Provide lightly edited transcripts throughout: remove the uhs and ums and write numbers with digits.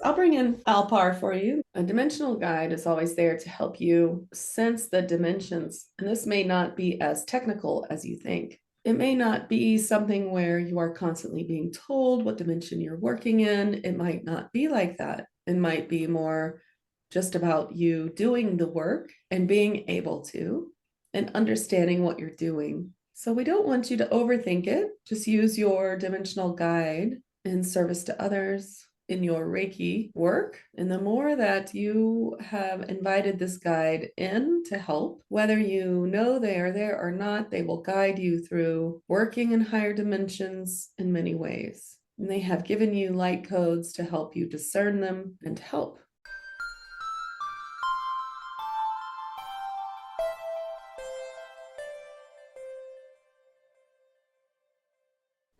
I'll bring in Alpar for you. A dimensional guide is always there to help you sense the dimensions. And this may not be as technical as you think. It may not be something where you are constantly being told what dimension you're working in. It might not be like that. It might be more just about you doing the work and being able to and understanding what you're doing. So we don't want you to overthink it. Just use your dimensional guide in service to others in your Reiki work. And the more that you have invited this guide in to help, whether you know they are there or not, they will guide you through working in higher dimensions in many ways. And they have given you light codes to help you discern them and help.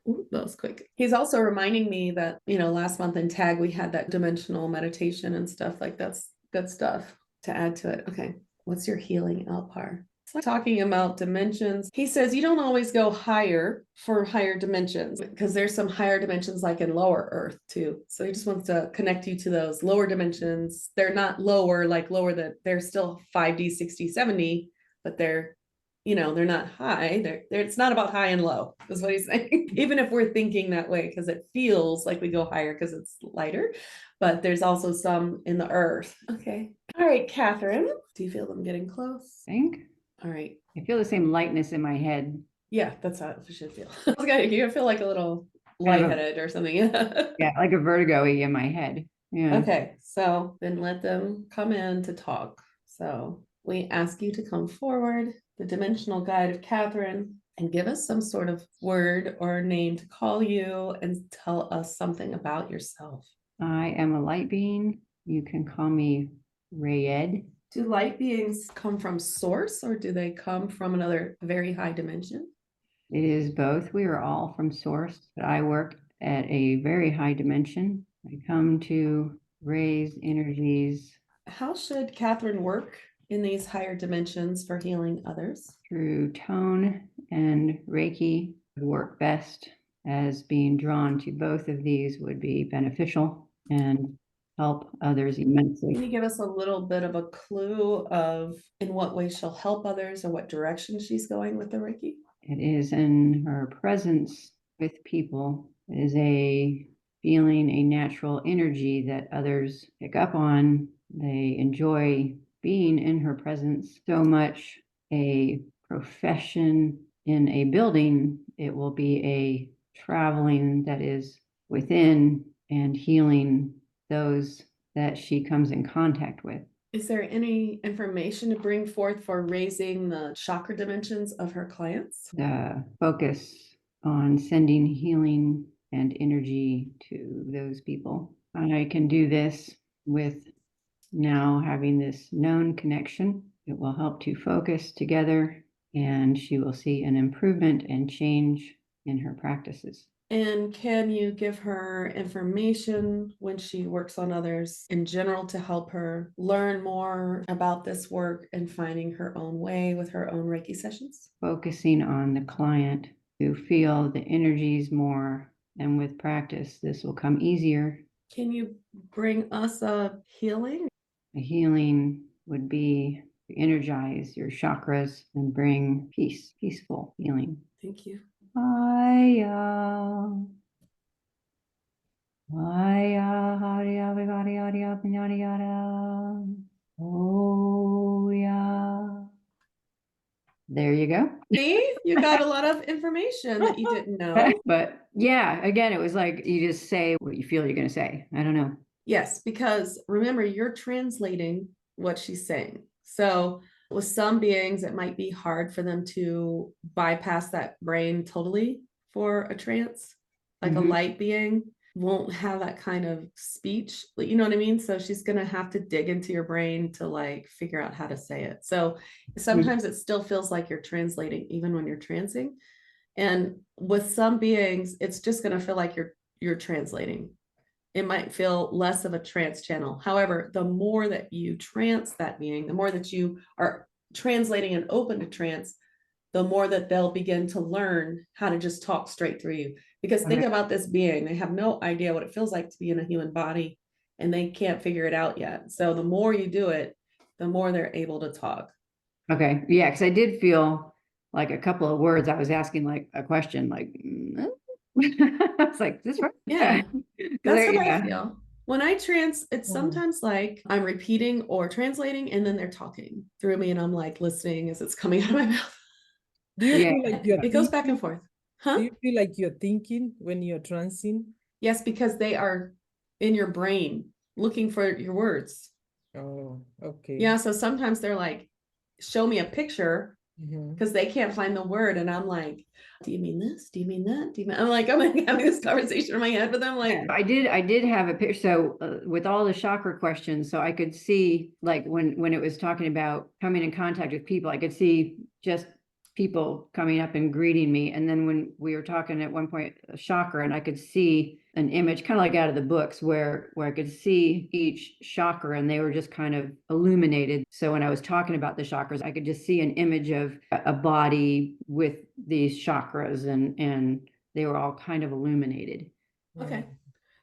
Ooh, that was quick. He's also reminding me that, last month in TAG, we had that dimensional meditation and stuff. Like, that's good stuff to add to it. Okay. What's your healing, Alpar? So talking about dimensions, he says you don't always go higher for higher dimensions because there's some higher dimensions like in lower earth too. So he just wants to connect you to those lower dimensions. They're not lower, like lower that they're still 5D, 60, 70, but they're not high. It's not about high and low, is what he's saying. Even if we're thinking that way, because it feels like we go higher because it's lighter, but there's also some in the earth. Okay. All right, Catherine, do you feel them getting close? I think. All right. I feel the same lightness in my head. Yeah, that's how it should feel. You feel like a little lightheaded or something. Yeah, like a vertigo-y in my head. Yeah. Okay, so then let them come in to talk. So we ask you to come forward, the dimensional guide of Catherine, and give us some sort of word or name to call you and tell us something about yourself. I am a light being. You can call me Rayed. Do light beings come from source or do they come from another very high dimension? It is both. We are all from source, but I work at a very high dimension. I come to raise energies. How should Catherine work in these higher dimensions for healing others? Through tone and Reiki would work best, as being drawn to both of these would be beneficial and help others immensely. Can you give us a little bit of a clue of in what way she'll help others or what direction she's going with the Reiki? It is in her presence with people. It is a feeling, a natural energy that others pick up on. They enjoy being in her presence so much. A profession in a building, it will be a traveling that is within and healing those that she comes in contact with. Is there any information to bring forth for raising the chakra dimensions of her clients? The focus on sending healing and energy to those people. I can do this with now having this known connection. It will help to focus together, and she will see an improvement and change in her practices. And can you give her information when she works on others in general to help her learn more about this work and finding her own way with her own Reiki sessions? Focusing on the client to feel the energies more, and with practice, this will come easier. Can you bring us a healing? A healing would be to energize your chakras and bring peace, peaceful healing. Thank you. Oh, yeah. There you go. See, you got a lot of information that you didn't know. But yeah, again, it was like you just say what you feel you're going to say. I don't know. Yes, because remember, you're translating what she's saying. So with some beings, it might be hard for them to bypass that brain totally for a trance. Like a light being won't have that kind of speech, you know what I mean? So she's going to have to dig into your brain to like figure out how to say it. So sometimes it still feels like you're translating even when you're trancing. And with some beings, it's just going to feel like you're translating. It might feel less of a trance channel. However, the more that you trance that being, the more that you are translating and open to trance, the more that they'll begin to learn how to just talk straight through you. Because think about this being, they have no idea what it feels like to be in a human body and they can't figure it out yet. So the more you do it, the more they're able to talk. Okay. Yeah. Because I did feel like a couple of words, I was asking like a question, like, I was like, this right? Yeah. 'Cause That's I- how I yeah. feel. When I trance, it's Mhm. sometimes like I'm repeating or translating, and then they're talking through me, and I'm like listening as it's coming out of my mouth. Do you Yeah. feel like you're It goes back and thinking? forth. Do Huh? you feel like you're thinking when you're trancing? Yes, because they are in your brain looking for your words. Oh, okay. Yeah. So sometimes they're like, show me a picture Mhm. because they can't find the word. And I'm like, do you mean this? Do you mean that? Do you mean? I'm like having this conversation in my head with them. Like, I did have a picture. So with all the chakra questions, so I could see like when it was talking about coming in contact with people, I could see just people coming up and greeting me. And then when we were talking at one point chakra, and I could see an image kind of like out of the books where I could see each chakra and they were just kind of illuminated. So when I was talking about the chakras, I could just see an image of a body with these chakras and they were all kind of illuminated. okay.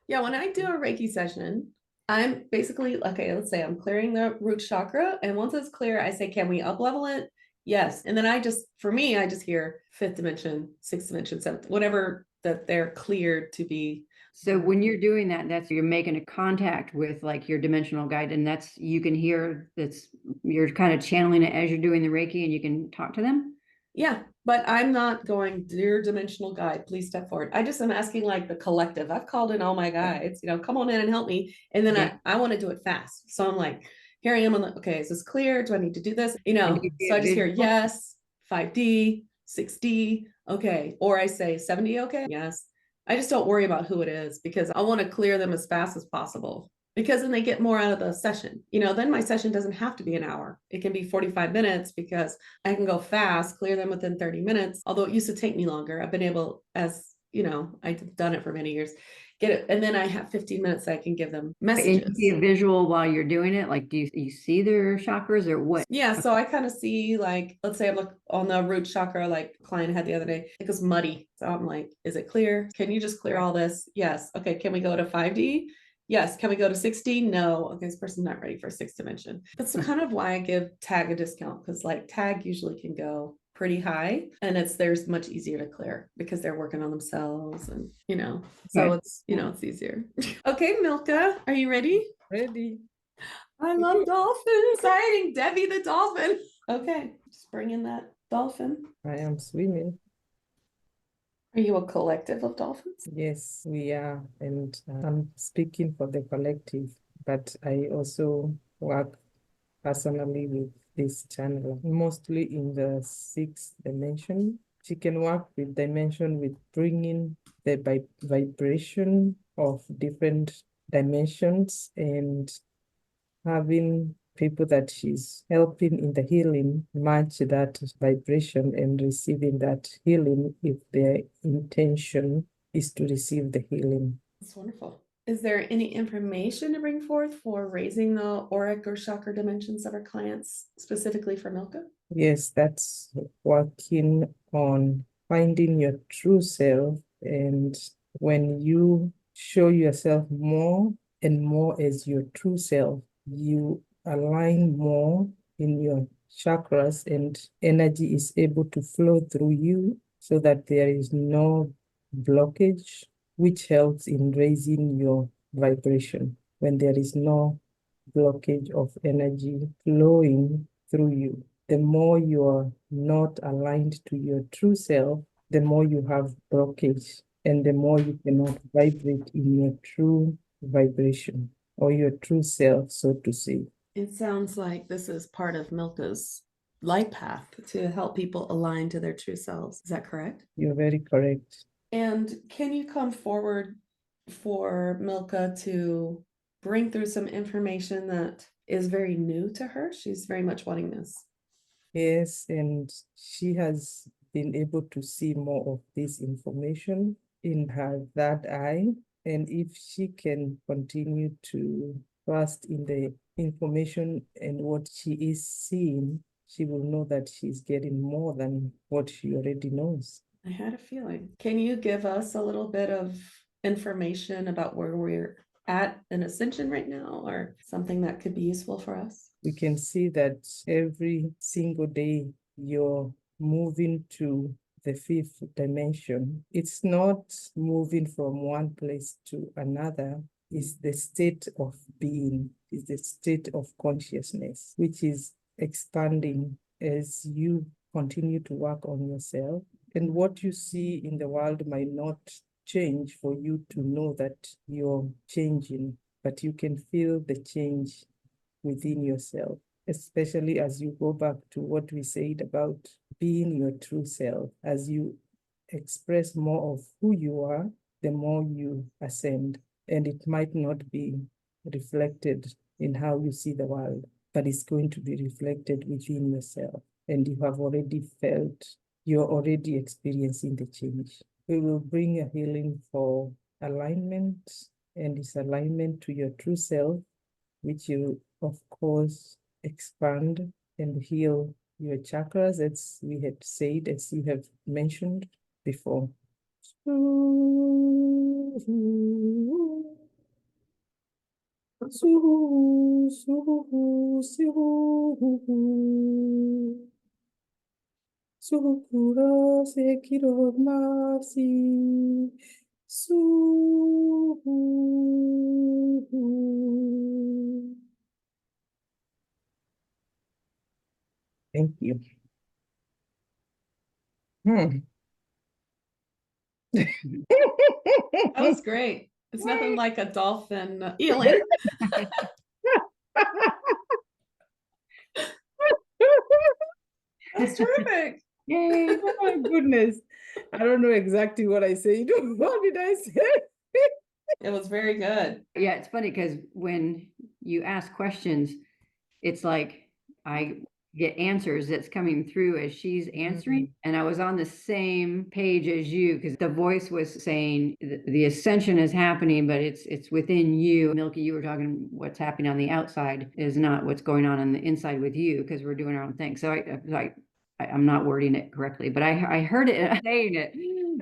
Yeah, when I do a Reiki session, I'm basically, okay, let's say I'm clearing the root chakra. And once it's clear, I say, can we up level it? Yes. And then for me, I just hear fifth dimension, sixth dimension, seventh, whatever that they're cleared to be. So when you're doing that, that's you're making a contact with like your dimensional guide, and that's you can hear that's you're kind of channeling it as you're doing the Reiki, and you can talk to them. Yeah, but I'm not going, dear dimensional guide, please step forward. I just am asking like the collective. I've called in all my guides, come on in and help me. And then Yeah. I want to do it fast. So I'm like, here I am on the, okay, is this clear? Do I need to do this? And do you see So it I just hear visual? yes, 5D, 6D, okay. Or I say 70, okay, yes. I just don't worry about who it is because I want to clear them as fast as possible because then they get more out of the session. Then my session doesn't have to be an hour. It can be 45 minutes because I can go fast, clear them within 30 minutes. Although it used to take me longer. I've been able, I've done it for many years, get it. And then I have 15 minutes that I can give them And you messages. see a visual while you're doing it. Like, do you see their chakras or what? Yeah, so I kind of see like, let's say I'm like on the root chakra, like client I had the other day, it goes muddy. So I'm like, is it clear? Can you just clear all this? Yes. Okay. Can we go to 5D? Yes. Can we go to 6D? No. Okay, this person's not ready for sixth dimension. That's kind of why I give TAG a discount because like TAG usually can go pretty high and there's much easier to clear because they're working on themselves and so Okay. it's easier. Okay, Milka, are you ready? Ready? I love dolphins. Exciting, Devi the dolphin. Okay, just bring in that dolphin. I am swimming. Are you a collective of dolphins? Yes, we are. And I'm speaking for the collective, but I also work personally with this channel, mostly in the sixth dimension. She can work with dimension with bringing the vibration of different dimensions and having people that she's helping in the healing match that vibration and receiving that healing if their intention is to receive the healing. That's wonderful. Is there any information to bring forth for raising the auric or chakra dimensions of our clients, specifically for Milka? Yes, that's working on finding your true self. And when you show yourself more and more as your true self, you align more in your chakras and energy is able to flow through you so that there is no blockage, which helps in raising your vibration. When there is no blockage of energy flowing through you, the more you are not aligned to your true self, the more you have blockage and the more you cannot vibrate in your true vibration or your true self, so to say. It sounds like this is part of Milka's light path to help people align to their true selves. Is that correct? You're very correct. And can you come forward for Milka to bring through some information that is very new to her? She's very much wanting this. Yes, and she has been able to see more of this information in her third eye. And if she can continue to trust in the information and what she is seeing, she will know that she's getting more than what she already knows. I had a feeling. Can you give us a little bit of information about where we're at an ascension right now, or something that could be useful for us? We can see that every single day you're moving to the fifth dimension. It's not moving from one place to another. It's the state of being, it's the state of consciousness, which is expanding as you continue to work on yourself. And what you see in the world might not change for you to know that you're changing, but you can feel the change within yourself, especially as you go back to what we said about being your true self. As you express more of who you are, the more you ascend. And it might not be reflected in how you see the world, but it's going to be reflected within yourself. And you have already felt, you're already experiencing the change. We will bring a healing for alignment, and it's alignment to your true self, which you, of course, expand and heal your chakras, as we had said, as you have mentioned before. Sukura sekiro masi. Thank you. That was great. It's nothing like a dolphin healing. That's terrific. Yay. Oh my goodness. I don't know exactly what I said. What did I say? It was very good. Yeah, it's funny because when you ask questions, it's like I get answers that's coming through as she's answering. And I was on the same page as you because the voice was saying the ascension is happening, but it's within you. Milky, you were talking what's happening on the outside is not what's going on the inside with you because we're doing our own thing. So I'm not wording it correctly, but I heard it saying it.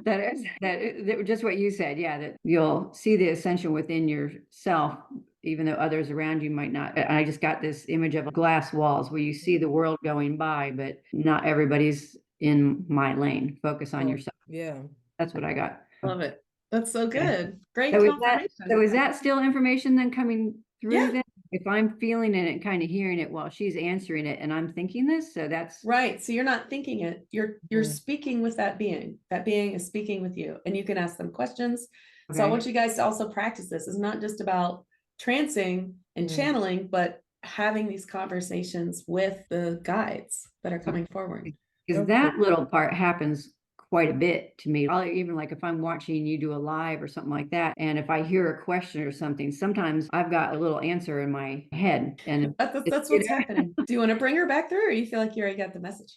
That just what you said. Yeah, that you'll see the ascension within yourself, even though others around you might not. I just got this image of glass walls where you see the world going by, but not everybody's in my lane. Focus on yourself. Yeah. That's what I got. Love it. That's so good. Great So confirmation. is that still information then coming through Yeah. then? If I'm feeling it and kind of hearing it while she's answering it and I'm thinking this, so that's Right. So you're not thinking it. You're speaking with that being. That being is speaking with you, and you can ask them questions. So I okay. want you guys to also practice this. It's not just about trancing and channeling, but having these conversations with the guides that are coming forward. Because that little part happens quite a bit to me. I'll even like if I'm watching you do a live or something like that, and if I hear a question or something, sometimes I've got a little answer in my head, and That's what's happening. Do you want to bring her back through, or you feel like you already got the message?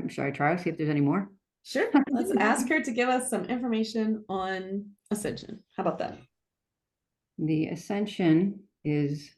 Should I try see if there's any more? Sure. Let's ask her to give us some information on Ascension. How about that? The ascension is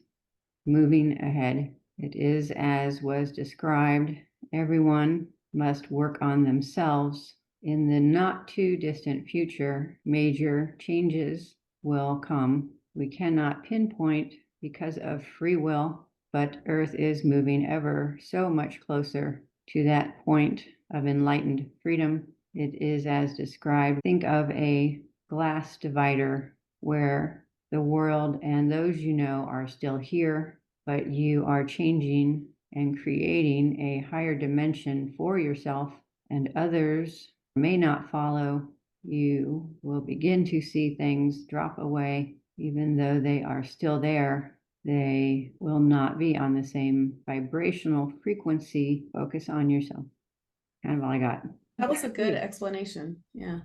moving ahead. It is as was described. Everyone must work on themselves. In the not too distant future, major changes will come. We cannot pinpoint because of free will, but Earth is moving ever so much closer to that point of enlightened freedom. It is as described. Think of a glass divider where the world and those you know are still here, but you are changing and creating a higher dimension for yourself, and others may not follow. You will begin to see things drop away, even though they are still there. They will not be on the same vibrational frequency. Focus on yourself. Kind of all I got. That was a good explanation. Yeah.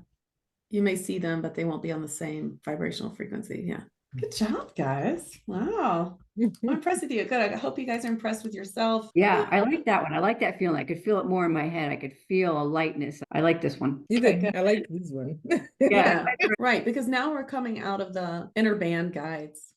You may see them, but they won't be on the same vibrational frequency. Yeah. Good job, guys. Wow. I'm impressed with you. Good. I hope you guys are impressed with yourself. Yeah, I like that one. I like that feeling. I could feel it more in my head. I could feel a lightness. I like this one. Okay, I like this one. Yeah, right. Because now we're coming out of the inner band guides.